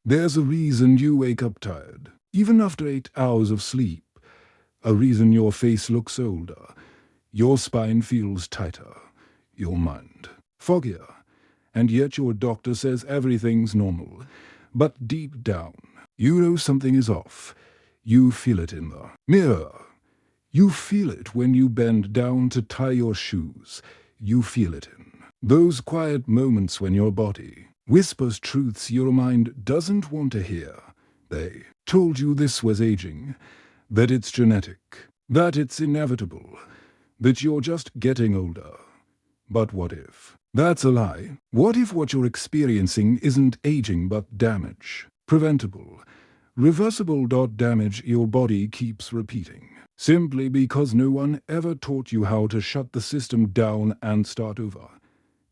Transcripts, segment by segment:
There's a reason you wake up tired, even after 8 hours of sleep. A reason your face looks older, your spine feels tighter, your mind foggier, and yet your doctor says everything's normal. But deep down, you know something is off. You feel it in the mirror. You feel it when you bend down to tie your shoes. You feel it in those quiet moments when your body whispers truths your mind doesn't want to hear. They told you this was aging, that it's genetic, that it's inevitable, that you're just getting older. But what if that's a lie? What if what you're experiencing isn't aging but damage? Preventable, reversible. Damage your body keeps repeating. Simply because no one ever taught you how to shut the system down and start over.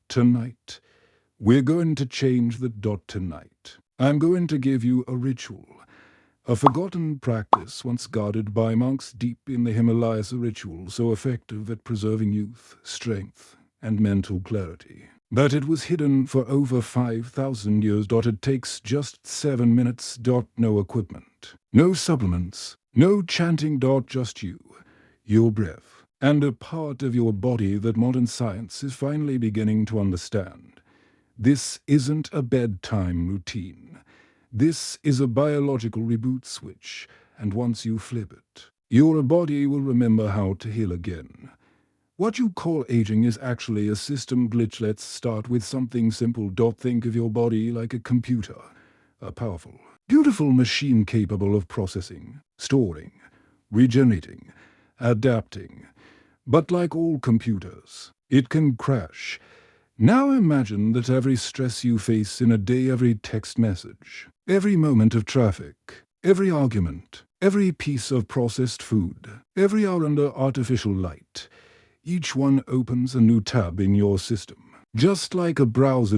Tonight, we're going to change the dot tonight. I'm going to give you a ritual. A forgotten practice once guarded by monks deep in the Himalayas, a ritual so effective at preserving youth, strength, and mental clarity that it was hidden for over 5,000 years. It takes just 7 minutes. No equipment, no supplements, no chanting. Just you, your breath, and a part of your body that modern science is finally beginning to understand. This isn't a bedtime routine. This is a biological reboot switch, and once you flip it, your body will remember how to heal again. What you call aging is actually a system glitch. Let's start with something simple. Think of your body like a computer, a powerful, beautiful machine capable of processing, storing, regenerating, adapting. But like all computers, it can crash. Now imagine that every stress you face in a day, every text message, every moment of traffic, every argument, every piece of processed food, every hour under artificial light, each one opens a new tab in your system. Just like a browser.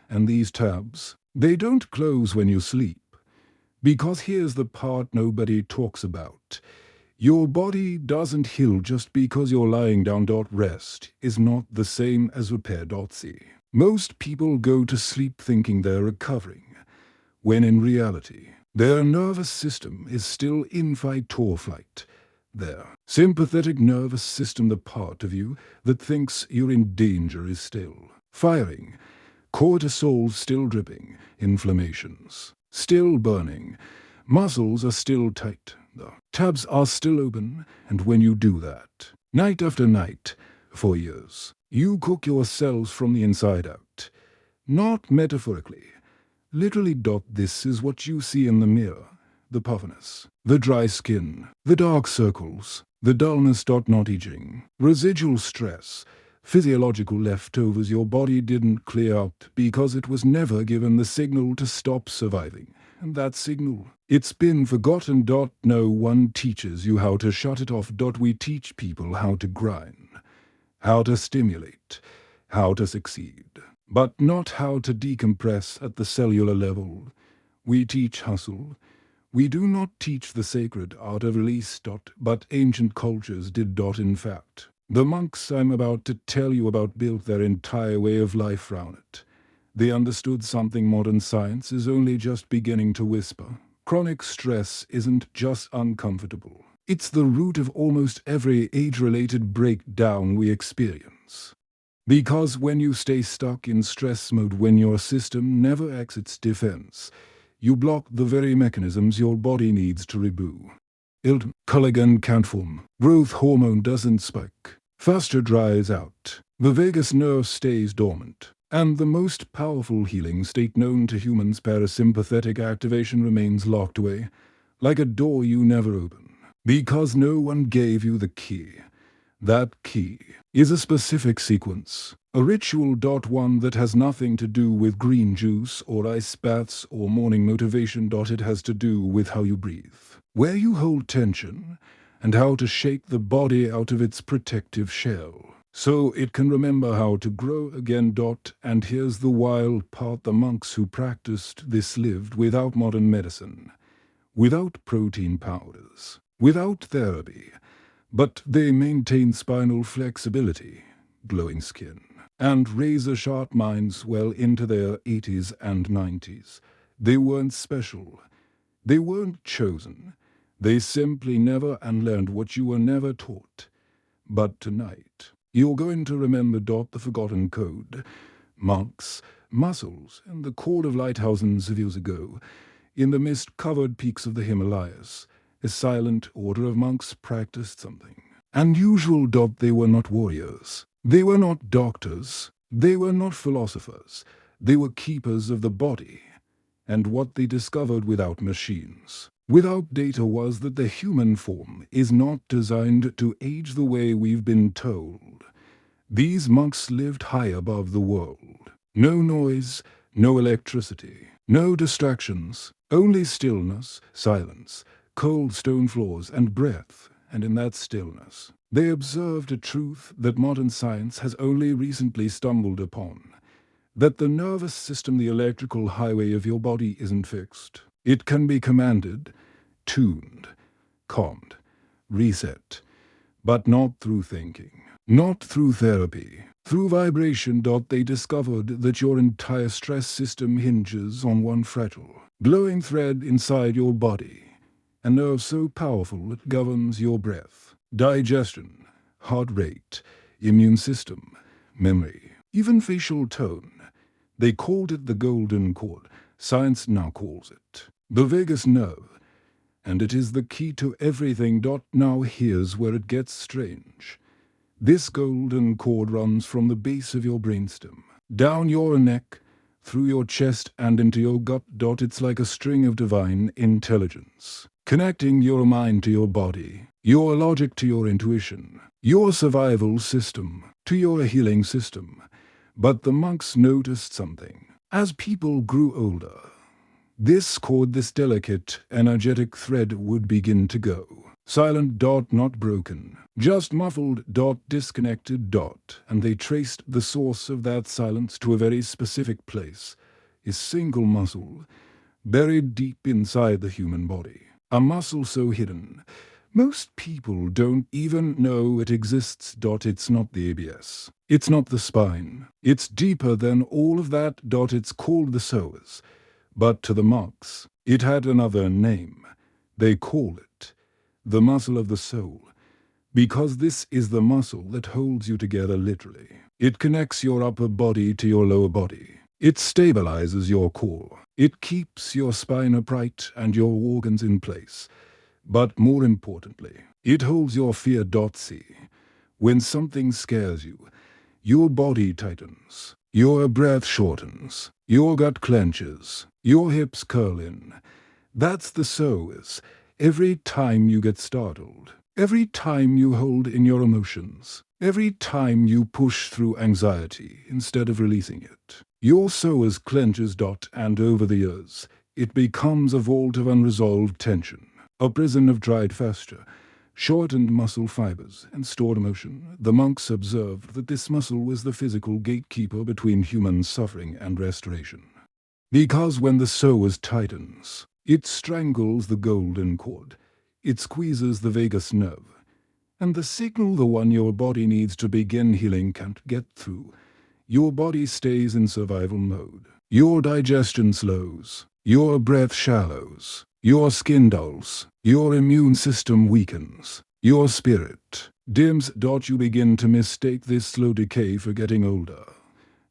And these tabs, they don't close when you sleep. Because here's the part nobody talks about. Your body doesn't heal just because you're lying down. Rest is not the same as repair. See, most people go to sleep thinking they're recovering, when in reality, their nervous system is still in fight or flight. Their sympathetic nervous system, the part of you that thinks you're in danger, is still firing. Cortisol still dripping, inflammations still burning, muscles are still tight, the tabs are still open, and when you do that, night after night, for years, you cook your cells from the inside out. Not metaphorically, literally. This is what you see in the mirror. The puffiness, the dry skin, the dark circles, the dullness. Not aging, residual stress, physiological leftovers your body didn't clear out because it was never given the signal to stop surviving. And that signal, it's been forgotten. No one teaches you how to shut it off. We teach people how to grind, how to stimulate, how to succeed, but not how to decompress at the cellular level. We teach hustle. We do not teach the sacred art of release. But ancient cultures did. In fact, the monks I'm about to tell you about built their entire way of life around it. They understood something modern science is only just beginning to whisper. Chronic stress isn't just uncomfortable. It's the root of almost every age-related breakdown we experience. Because when you stay stuck in stress mode, when your system never exits defense, you block the very mechanisms your body needs to reboot. Collagen can't form, growth hormone doesn't spike, faster dries out, the vagus nerve stays dormant, and the most powerful healing state known to humans, parasympathetic activation, remains locked away, like a door you never open, because no one gave you the key. That key is a specific sequence, a ritual. One that has nothing to do with green juice or ice baths or morning motivation. It has to do with how you breathe, where you hold tension, and how to shake the body out of its protective shell, so it can remember how to grow again. And here's the wild part: the monks who practiced this lived without modern medicine, without protein powders, without therapy, but they maintained spinal flexibility, glowing skin, and razor-sharp minds well into their 80s and 90s. They weren't special. They weren't chosen. They simply never unlearned what you were never taught. But tonight, you're going to remember the forgotten code. Monks, muscles, and the cord of lighthouses of years ago, in the mist-covered peaks of the Himalayas, a silent order of monks practiced something unusual. They were not warriors. They were not doctors. They were not philosophers. They were keepers of the body. And what they discovered without machines, without data, was that the human form is not designed to age the way we've been told. These monks lived high above the world. No noise, no electricity, no distractions, only stillness, silence, cold stone floors, and breath. And in that stillness, they observed a truth that modern science has only recently stumbled upon. That the nervous system, the electrical highway of your body, isn't fixed. It can be commanded, tuned, calmed, reset, but not through thinking, not through therapy, through vibration. They discovered that your entire stress system hinges on one fragile, glowing thread inside your body, a nerve so powerful it governs your breath, digestion, heart rate, immune system, memory, even facial tone. They called it the golden cord. Science now calls it the vagus nerve. And it is the key to everything. Now here's where it gets strange. This golden cord runs from the base of your brainstem, down your neck, through your chest and into your gut. It's like a string of divine intelligence, connecting your mind to your body, your logic to your intuition, your survival system to your healing system. But the monks noticed something. As people grew older, this cord, this delicate, energetic thread would begin to go. Silent. Not broken. Just muffled. Disconnected. And they traced the source of that silence to a very specific place. A single muscle, buried deep inside the human body. A muscle so hidden, most people don't even know it exists. It's not the ABS. It's not the spine. It's deeper than all of that. It's called the psoas. But to the monks, it had another name. They call it the muscle of the soul, because this is the muscle that holds you together literally. It connects your upper body to your lower body. It stabilizes your core. It keeps your spine upright and your organs in place. But more importantly, it holds your fear. See, when something scares you, your body tightens, your breath shortens, your gut clenches, your hips curl in. That's the psoas. Every time you get startled, every time you hold in your emotions, every time you push through anxiety instead of releasing it, your psoas clenches. And over the years, it becomes a vault of unresolved tension. A prison of dried fascia, shortened muscle fibers, and stored emotion. The monks observed that this muscle was the physical gatekeeper between human suffering and restoration. Because when the psoas tightens, it strangles the golden cord. It squeezes the vagus nerve. And the signal the one your body needs to begin healing can't get through. Your body stays in survival mode. Your digestion slows. Your breath shallows. Your skin dulls, your immune system weakens, your spirit dims. You begin to mistake this slow decay for getting older.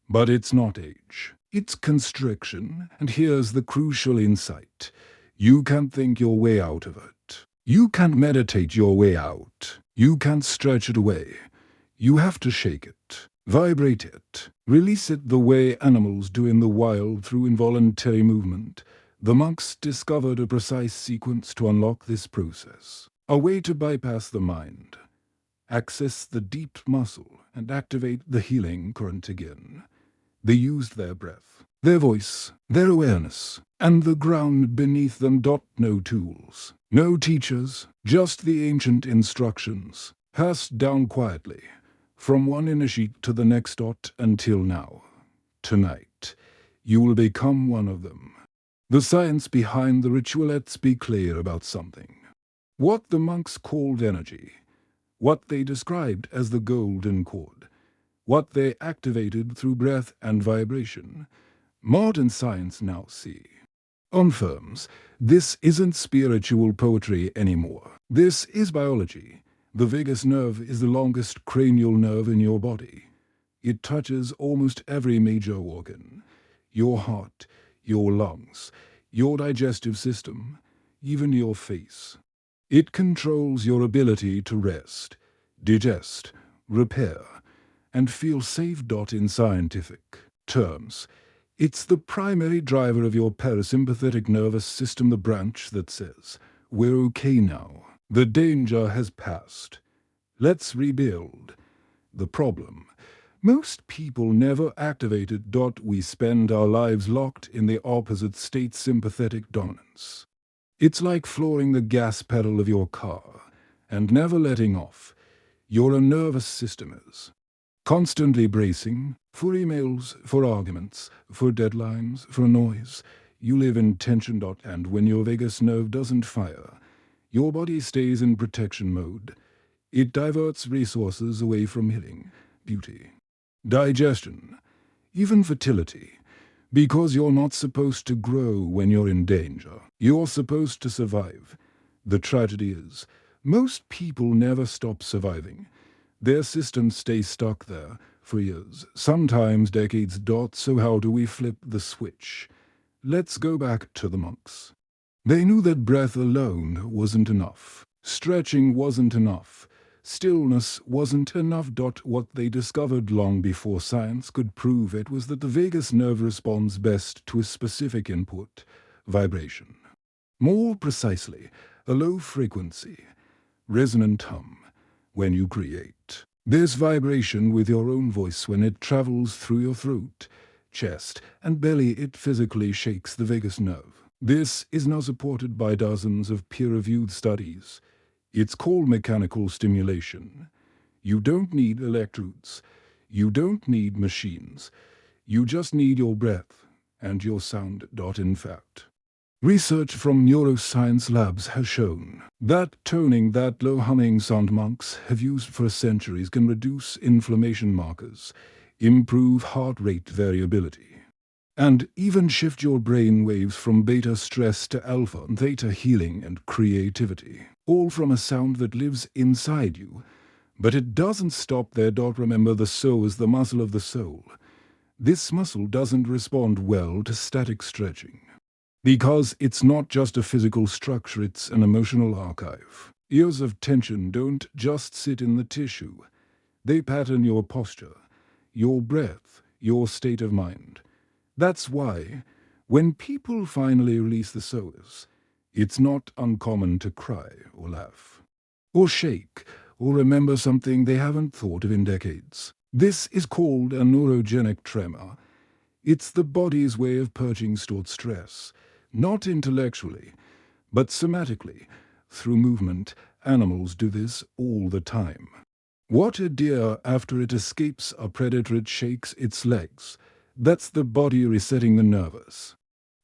But it's not age, it's constriction. And here's the crucial insight. You can't think your way out of it. You can't meditate your way out. You can't stretch it away. You have to shake it, vibrate it, release it the way animals do in the wild through involuntary movement. The monks discovered a precise sequence to unlock this process, a way to bypass the mind, access the deep muscle, and activate the healing current again. They used their breath, their voice, their awareness, and the ground beneath them. No tools, no teachers, just the ancient instructions, passed down quietly, from one initiate to the next. Until now. Tonight, you will become one of them. The science behind the ritual. Let's be clear about something. What the monks called energy, what they described as the golden cord, what they activated through breath and vibration, modern science now see. On firms, this isn't spiritual poetry anymore. This is biology. The vagus nerve is the longest cranial nerve in your body. It touches almost every major organ. Your heart, your lungs, your digestive system, even your face. It controls your ability to rest, digest, repair, and feel safe. In scientific terms, it's the primary driver of your parasympathetic nervous system, the branch that says, "We're okay now. The danger has passed. Let's rebuild." The problem: most people never activate it. We spend our lives locked in the opposite state, sympathetic dominance. It's like flooring the gas pedal of your car and never letting off. Your nervous system is constantly bracing for emails, for arguments, for deadlines, for noise. You live in tension. And when your vagus nerve doesn't fire, your body stays in protection mode. It diverts resources away from healing, beauty, digestion, even fertility. Because you're not supposed to grow when you're in danger. You're supposed to survive. The tragedy is, most people never stop surviving. Their systems stay stuck there for years, sometimes decades. So how do we flip the switch? Let's go back to the monks. They knew that breath alone wasn't enough. Stretching wasn't enough. Stillness wasn't enough. What they discovered long before science could prove it was that the vagus nerve responds best to a specific input, vibration. More precisely, a low frequency, resonant hum. When you create, there's vibration with your own voice. When it travels through your throat, chest, and belly, it physically shakes the vagus nerve. This is now supported by dozens of peer-reviewed studies. It's called mechanical stimulation. You don't need electrodes. You don't need machines. You just need your breath and your sound. In fact, research from neuroscience labs has shown that toning that low humming sound monks have used for centuries can reduce inflammation markers, improve heart rate variability, and even shift your brain waves from beta stress to alpha and theta healing and creativity, all from a sound that lives inside you. But it doesn't stop there. Remember, the soul is the muscle of the soul. This muscle doesn't respond well to static stretching, because it's not just a physical structure, it's an emotional archive. Years of tension don't just sit in the tissue. They pattern your posture, your breath, your state of mind. That's why, when people finally release the psoas, it's not uncommon to cry or laugh, or shake, or remember something they haven't thought of in decades. This is called a neurogenic tremor. It's the body's way of purging stored stress, not intellectually, but somatically, through movement. Animals do this all the time. What a deer, after it escapes a predator, it shakes its legs. That's the body resetting the nervous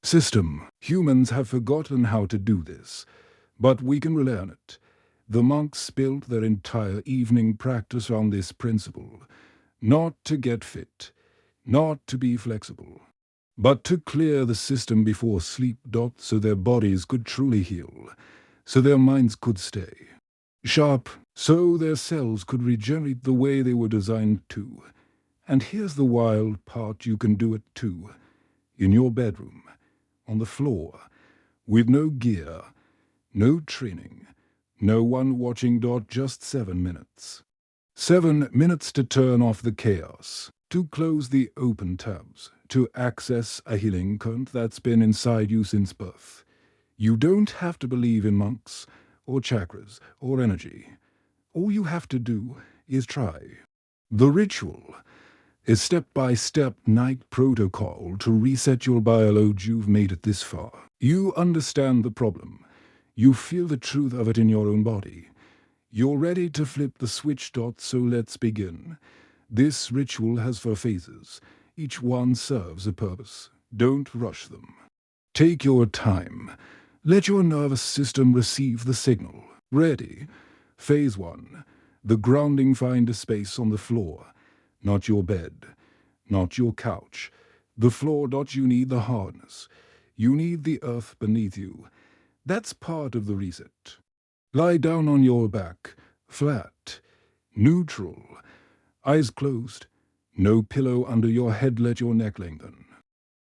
system. Humans have forgotten how to do this, but we can relearn it. The monks built their entire evening practice on this principle, not to get fit, not to be flexible, but to clear the system before sleep. So their bodies could truly heal, so their minds could stay sharp, so their cells could regenerate the way they were designed to. And here's the wild part: you can do it too, in your bedroom, on the floor, with no gear, no training, no one watching. Just 7 minutes. 7 minutes to turn off the chaos, to close the open tabs, to access a healing current that's been inside you since birth. You don't have to believe in monks, or chakras, or energy. All you have to do is try. The ritual is step-by-step night protocol to reset your biology. You've made it this far. You understand the problem. You feel the truth of it in your own body. You're ready to flip the switch. So let's begin. This ritual has 4 phases. Each one serves a purpose. Don't rush them. Take your time. Let your nervous system receive the signal. Ready? Phase 1. The grounding. Find a space on the floor. Not your bed, not your couch. The floor. You need the hardness. You need the earth beneath you. That's part of the reset. Lie down on your back, flat, neutral, eyes closed. No pillow under your head, let your neck lengthen.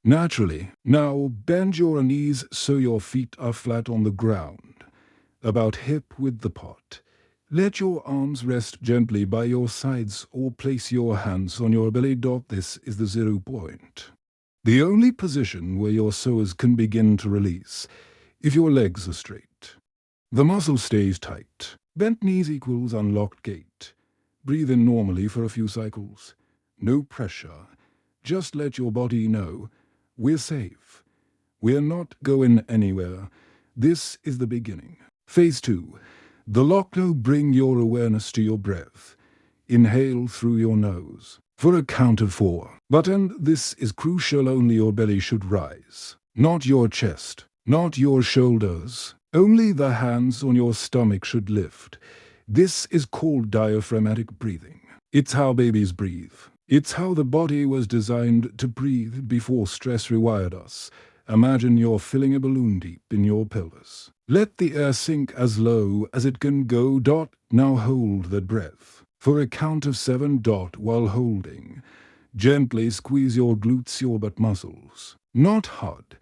Naturally, now bend your knees so your feet are flat on the ground, about hip width apart. Let your arms rest gently by your sides or place your hands on your belly. This is the 0 point. The only position where your psoas can begin to release, if your legs are straight. The muscle stays tight. Bent knees equals unlocked gait. Breathe in normally for a few cycles. No pressure. Just let your body know, we're safe. We're not going anywhere. This is the beginning. Phase 2. The lock. Now bring your awareness to your breath. Inhale through your nose for a count of 4. And this is crucial, only your belly should rise. Not your chest, not your shoulders. Only the hands on your stomach should lift. This is called diaphragmatic breathing. It's how babies breathe. It's how the body was designed to breathe before stress rewired us. Imagine you're filling a balloon deep in your pelvis. Let the air sink as low as it can go. Now hold that breath for a count of 7. While holding, gently squeeze your glutes, your butt muscles. Not hard,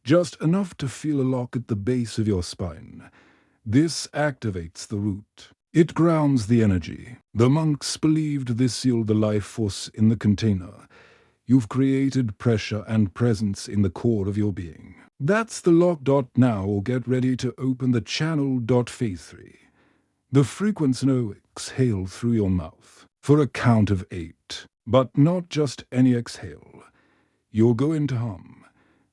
just enough to feel a lock at the base of your spine. This activates the root. It grounds the energy. The monks believed this sealed the life force in the container. You've created pressure and presence in the core of your being. That's the lock. Now get ready to open the channel. Phase 3. The frequency. No, exhale through your mouth for a count of 8. But not just any exhale. You're going to hum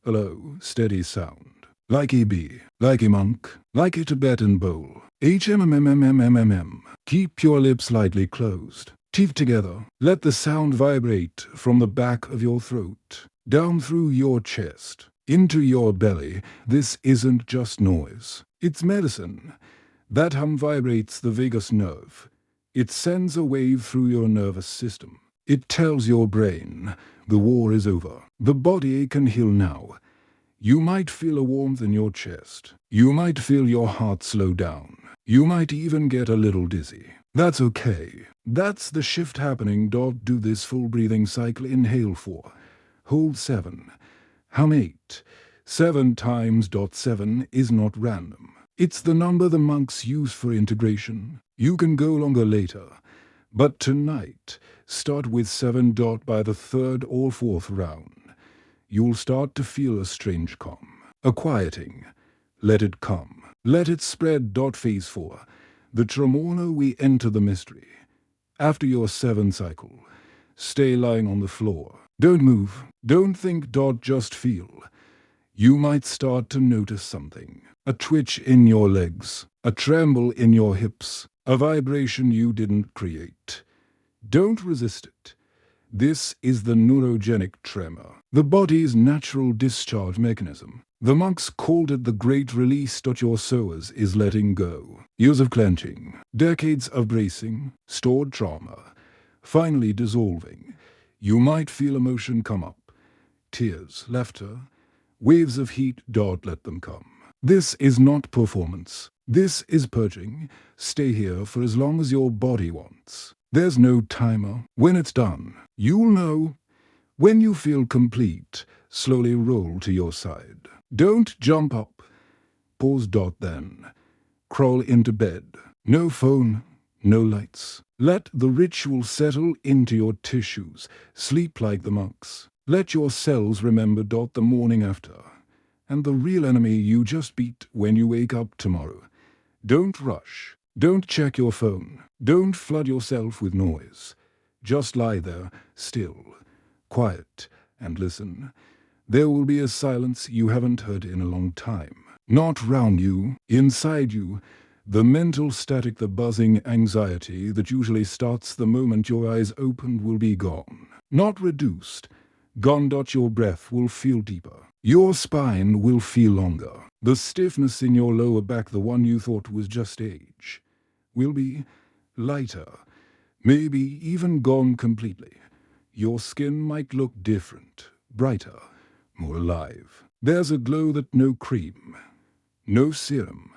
a low, steady sound. Like a bee, like a monk, like a Tibetan bowl. HMMMMMMM. Keep your lips slightly closed. Teeth together. Let the sound vibrate from the back of your throat, down through your chest, into your belly. This isn't just noise. It's medicine. That hum vibrates the vagus nerve. It sends a wave through your nervous system. It tells your brain, the war is over. The body can heal now. You might feel a warmth in your chest. You might feel your heart slow down. You might even get a little dizzy. That's okay. That's the shift happening. Do this full breathing cycle. Inhale 4. Hold 7. Hum 8. 7 times. 7 is not random. It's the number the monks use for integration. You can go longer later. But tonight, start with 7. By the 3rd or 4th round, you'll start to feel a strange calm, a quieting. Let it come. Let it spread. Phase 4. The tremolo. We enter the mystery. After your 7th cycle, stay lying on the floor. Don't move. Don't think. Just feel. You might start to notice something. A twitch in your legs, a tremble in your hips, a vibration you didn't create. Don't resist it. This is the neurogenic tremor, the body's natural discharge mechanism. The monks called it the great release. Your psoas is letting go. Years of clenching, decades of bracing, stored trauma, finally dissolving. You might feel emotion come up. Tears, laughter, waves of heat. Let them come. This is not performance. This is purging. Stay here for as long as your body wants. There's no timer. When it's done, you'll know. When you feel complete, slowly roll to your side. Don't jump up. Pause. Then crawl into bed. No phone, no lights. Let the ritual settle into your tissues. Sleep like the monks. Let your cells remember. The morning after. And the real enemy you just beat when you wake up tomorrow. Don't rush. Don't check your phone. Don't flood yourself with noise. Just lie there, still, quiet, and listen. There will be a silence you haven't heard in a long time. Not round you, inside you. The mental static, the buzzing anxiety that usually starts the moment your eyes open will be gone. Not reduced. Gone. Your breath will feel deeper. Your spine will feel longer. The stiffness in your lower back, the one you thought was just age, will be lighter, maybe even gone completely. Your skin might look different, brighter, more alive. There's a glow that no cream, no serum,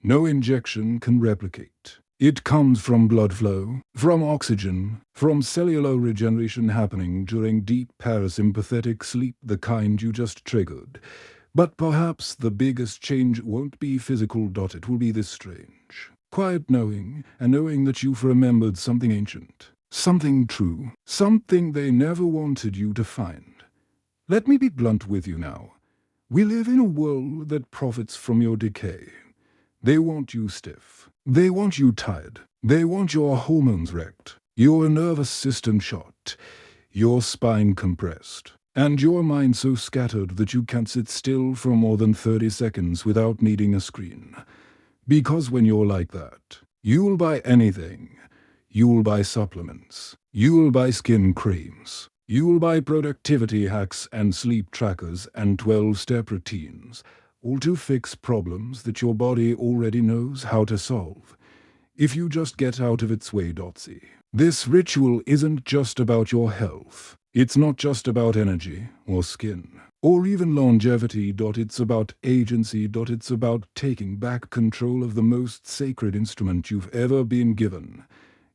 no injection can replicate. It comes from blood flow, from oxygen, from cellular regeneration happening during deep parasympathetic sleep, the kind you just triggered. But perhaps the biggest change won't be physical. It will be this strange, quiet knowing, and knowing that you've remembered something ancient, something true, something they never wanted you to find. Let me be blunt with you now. We live in a world that profits from your decay. They want you stiff. They want you tired. They want your hormones wrecked, your nervous system shot, your spine compressed, and your mind so scattered that you can't sit still for more than 30 seconds without needing a screen. Because when you're like that, you'll buy anything. You'll buy supplements. You'll buy skin creams. You'll buy productivity hacks and sleep trackers and 12-step routines, all to fix problems that your body already knows how to solve, if you just get out of its way. See, this ritual isn't just about your health. It's not just about energy or skin or even longevity. It's about agency. It's about taking back control of the most sacred instrument you've ever been given,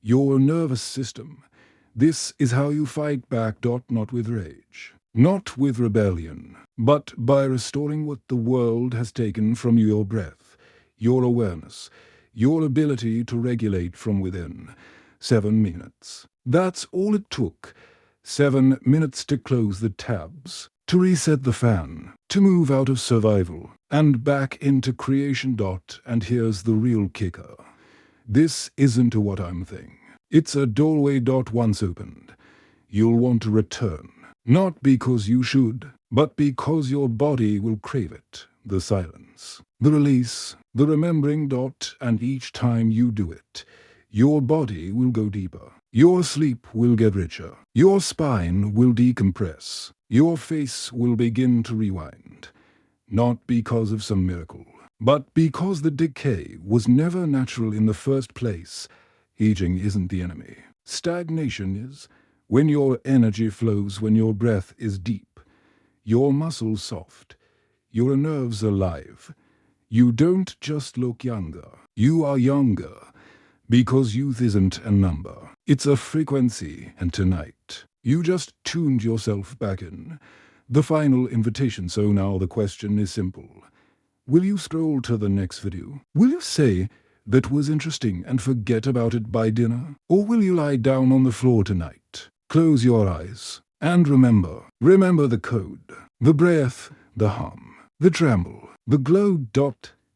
your nervous system. This is how you fight back. Not with rage, not with rebellion, but by restoring what the world has taken from you: your breath, your awareness, your ability to regulate from within. 7 minutes. That's all it took. 7 minutes to close the tabs, to reset the fan, to move out of survival and back into creation. And here's the real kicker. This isn't a one-time thing. It's a doorway. Once opened, you'll want to return. Not because you should, but because your body will crave it. The silence, the release, the remembering. And each time you do it, your body will go deeper. Your sleep will get richer. Your spine will decompress. Your face will begin to rewind. Not because of some miracle, but because the decay was never natural in the first place. Aging isn't the enemy. Stagnation is. When your energy flows, when your breath is deep, your muscles soft, your nerves alive, you don't just look younger. You are younger because youth isn't a number. It's a frequency. And tonight, you just tuned yourself back in. The final invitation. So now the question is simple. Will you scroll to the next video? Will you say, "That was interesting," and forget about it by dinner? Or will you lie down on the floor tonight, close your eyes, and remember the code, the breath, the hum, the tremble, the glow.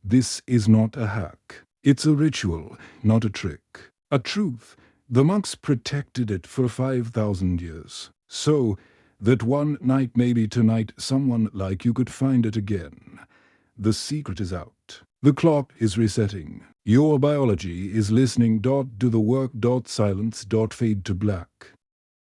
This is not a hack. It's a ritual, not a trick. A truth. The monks protected it for 5,000 years. So that one night, maybe tonight, someone like you could find it again. The secret is out. The clock is resetting. Your biology is listening. Do the work. Silence. Fade to black.